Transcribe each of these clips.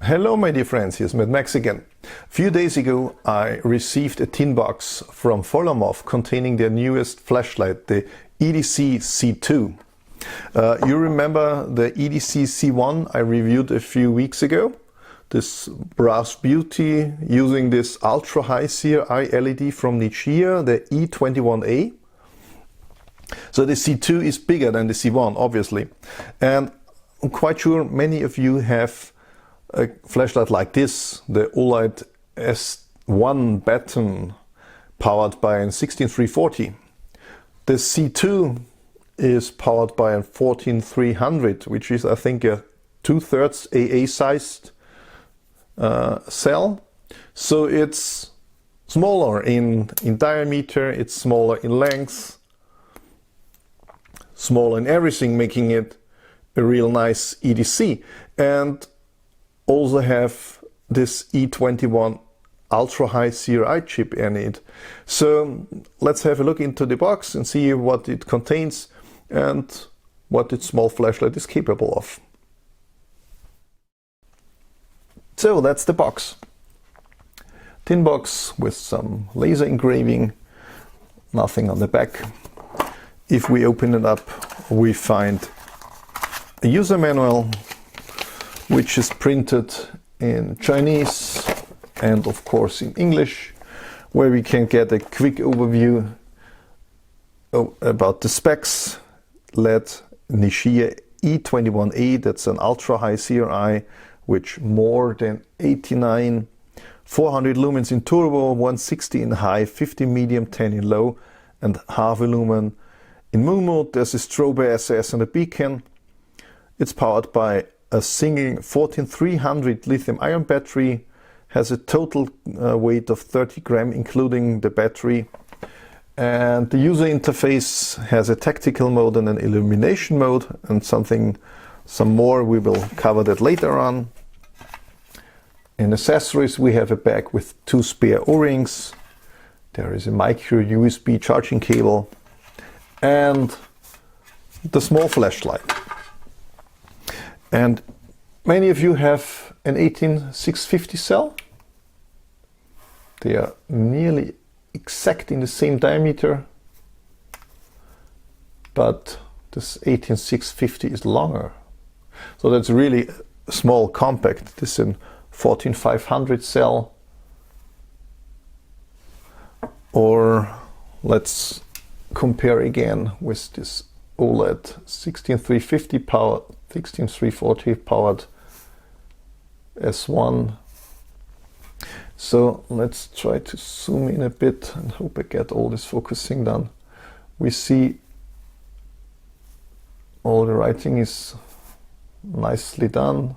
Hello my dear friends, here's Max again. A few days ago I received a tin box from Folomov containing their newest flashlight, the EDC C2. You remember the EDC C1 I reviewed a few weeks ago? This brass beauty using this ultra high CRI LED from Nichia, the E21A. So the C2 is bigger than the C1 obviously, and I'm quite sure many of you have a flashlight like this, the OLED S1 baton powered by an 16340. The C2 is powered by a 14300, which is I think a 2/3 AA sized cell. So it's smaller in diameter, it's smaller in length, smaller in everything, making it a real nice EDC. And also have this E21 ultra high CRI chip in it. So let's have a look into the box and see what it contains and what its small flashlight is capable of. So that's the box. Tin box with some laser engraving, nothing on the back. If we open it up, we find a user manual, which is printed in Chinese and of course in English, where we can get a quick overview about the specs. LED nichia E21A, that's an ultra high CRI, which more than 89, 400 lumens in turbo, 160 in high, 50 medium, 10 in low, and half a lumen in moon mode. There's a strobe SS and a beacon. It's powered by a single 14300 lithium ion battery, has a total weight of 30 grams including the battery, and the user interface has a tactical mode and an illumination mode, and some more we will cover that later on. In accessories we have a bag with 2 spare O-rings, there is a micro USB charging cable and the small flashlight. And many of you have an 18650 cell. They are nearly exact in the same diameter, but this 18650 is longer. So that's really small, compact. This is a 14500 cell. Or let's compare again with this OLED 16350 powered 16340 powered S1. So let's try to zoom in a bit and hope I get all this focusing done. We see all the writing is nicely done.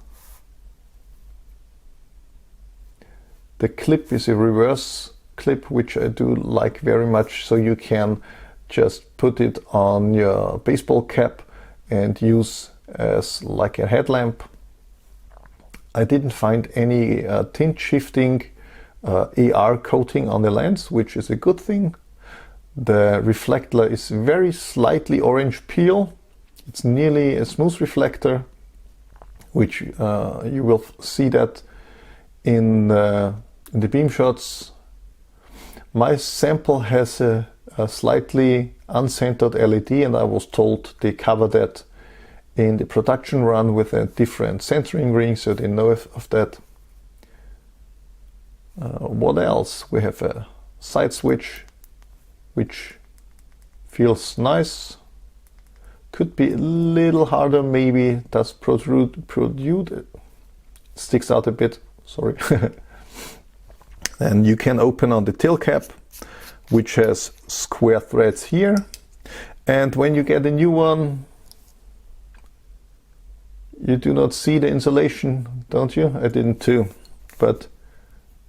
The clip is a reverse clip, which I do like very much, so you can just put it on your baseball cap and use as like a headlamp. I didn't find any tint shifting AR coating on the lens, which is a good thing. The reflector is very slightly orange peel. It's nearly a smooth reflector, which you will see that in the beam shots. My sample has a slightly uncentered LED, and I was told they cover that in the production run with a different centering ring, so they know of that. What else? We have a side switch, which feels nice. Could be a little harder, maybe does protrude, sticks out a bit, sorry. And you can open on the tail cap, which has square threads here. And when you get a new one, you do not see the insulation, don't you? I didn't too, but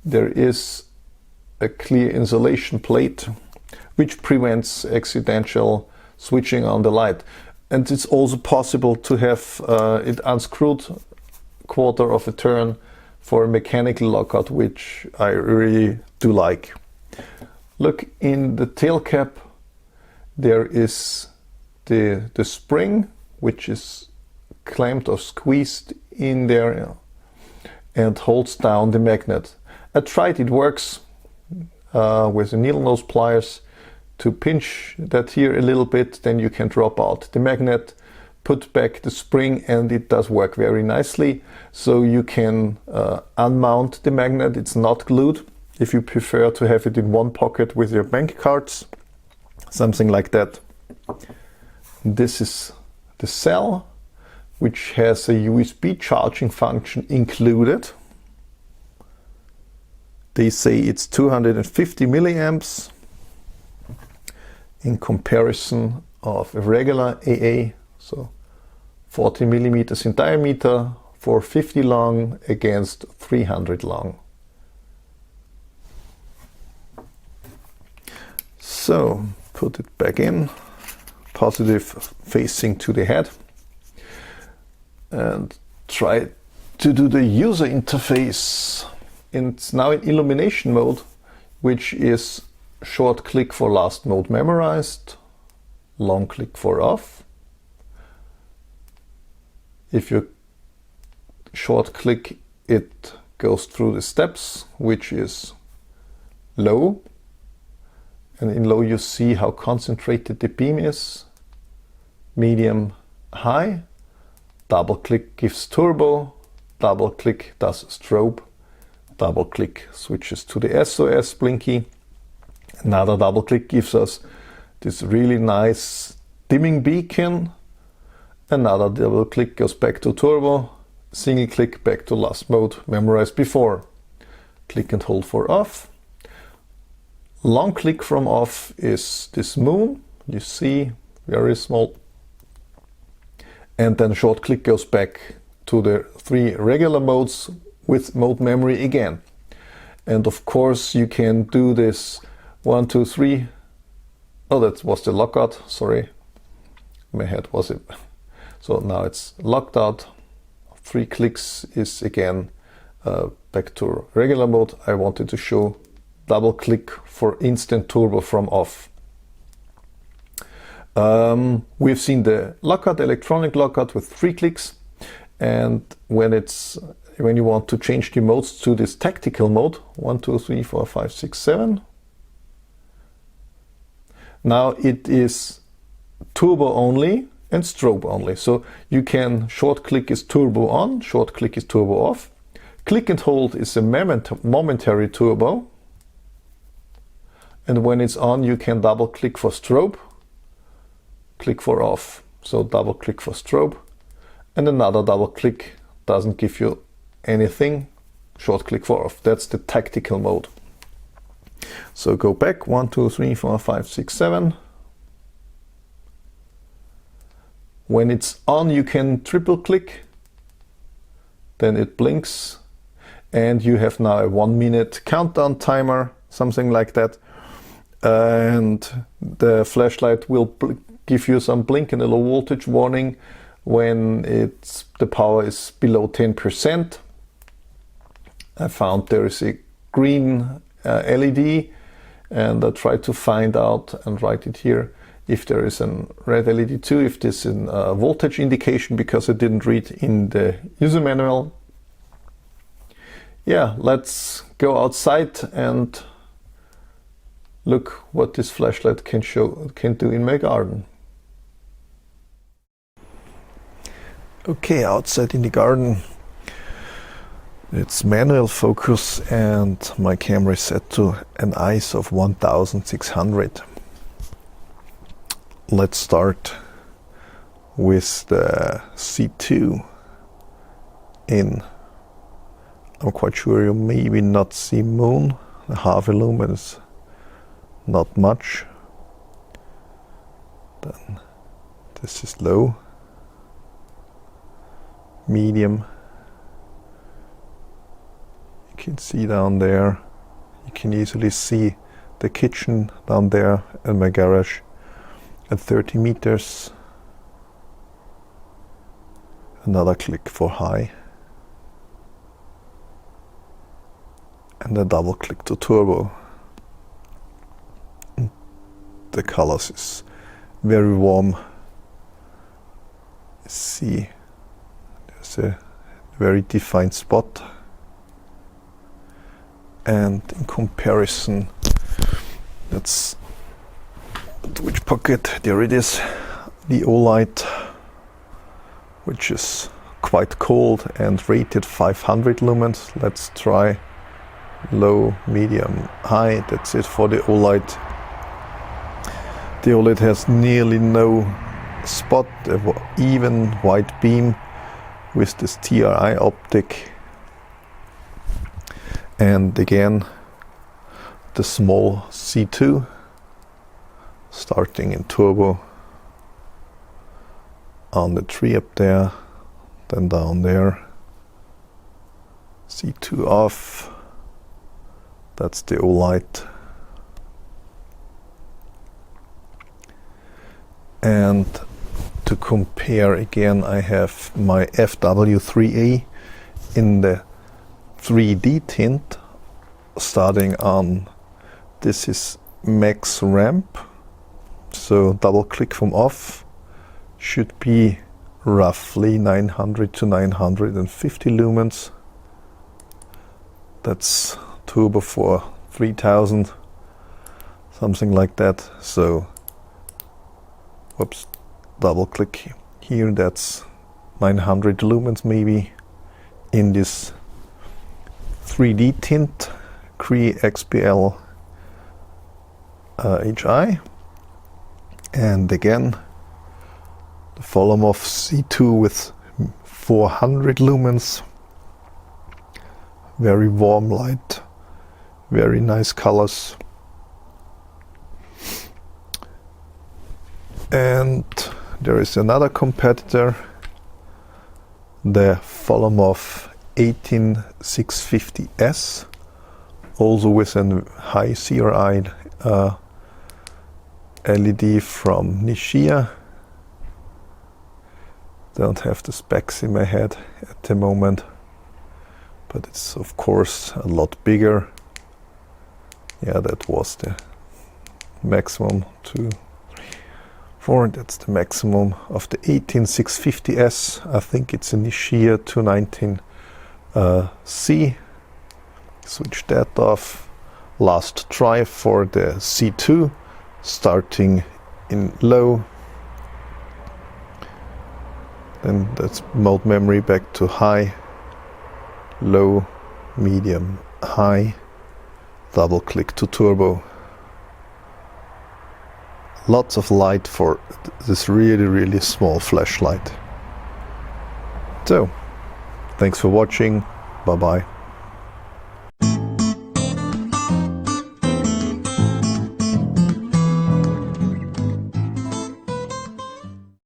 there is a clear insulation plate which prevents accidental switching on the light. And it's also possible to have it unscrewed quarter of a turn for a mechanical lockout, which I really do like. Look, in the tail cap there is the spring, which is clamped or squeezed in there, and holds down the magnet. I tried, it works with the needle nose pliers to pinch that here a little bit, then you can drop out the magnet, put back the spring, and it does work very nicely. So you can unmount the magnet, it's not glued. If you prefer to have it in one pocket with your bank cards, something like that. This is the cell, which has a USB charging function included. They say it's 250 milliamps in comparison of a regular AA, so 40 millimeters in diameter, 450 long against 300 long. So put it back in, positive facing to the head, and try to do the user interface. It's now in illumination mode, which is short click for last mode memorized, long click for off. If you short click, it goes through the steps, which is low. And in low you see how concentrated the beam is. Medium, high. Double click gives turbo. Double click does strobe. Double click switches to the SOS blinky. Another double click gives us this really nice dimming beacon. Another double click goes back to turbo. Single click back to last mode memorized before. Click and hold for off. Long click from off is this moon. You see, very small. And then short click goes back to the 3 regular modes with mode memory again. And of course you can do this 1, 2, 3. Oh, that was the lockout, sorry. My head was it. So now it's locked out. 3 clicks is again back to regular mode. I wanted to show double click for instant turbo from off. We've seen the lockout, electronic lockout with 3 clicks, and when you want to change the modes to this tactical mode, 1, 2, 3, 4, 5, 6, 7. Now it is turbo only and strobe only. So you can short click is turbo on, short click is turbo off. Click and hold is a momentary turbo. And when it's on, you can double click for strobe, click for off. So double click for strobe, and another double click doesn't give you anything, short click for off. That's the tactical mode. So go back, 1, 2, 3, 4, 5, 6, 7. When it's on, you can triple click, then it blinks, and you have now a 1 minute countdown timer, something like that. And the flashlight will give you some blink and a low voltage warning when the power is below 10%. I found there is a green LED, and I tried to find out and write it here if there is a red LED too, if this is a voltage indication, because I didn't read in the user manual. Yeah, let's go outside and look what this flashlight can do in my garden. Okay, outside in the garden, it's manual focus and my camera is set to an ISO of 1600. Let's start with the C2 in. I'm quite sure you maybe not see moon. Half a lumen is not much. Then this is low, medium. You can see down there. You can easily see the kitchen down there and my garage at 30 meters. Another click for high. And a double click to turbo. The colors is very warm. You see, there's a very defined spot and in comparison, that's which pocket, there it is, the OLED, which is quite cold and rated 500 lumens. Let's try low, medium, high. That's it for the OLED. The OLED has nearly no spot, even white beam with this TRI optic. And again, the small C2 starting in turbo on the tree up there, then down there, C2 off, that's the OLED. And to compare again, I have my FW3A in the 3D tint, starting on, this is max ramp, so double click from off, should be roughly 900 to 950 lumens. That's turbo for 3000, something like that. So whoops, double click here, that's 900 lumens maybe in this 3D tint Cree XPL HI. And again, the Folomov C2 with 400 lumens, very warm light, very nice colors. And there is another competitor, the Folomov 18650S, also with a high CRI LED from Nichia. Don't have the specs in my head at the moment, but it's of course a lot bigger. Yeah, that was the maximum, 2, 3, 4, that's the maximum of the 18650S. I think it's a Nichia 219C. Switch that off. Last try for the C2, starting in low, then that's mode memory back to high, low, medium, high, double click to turbo. Lots of light for this really small flashlight. So, thanks for watching, bye bye.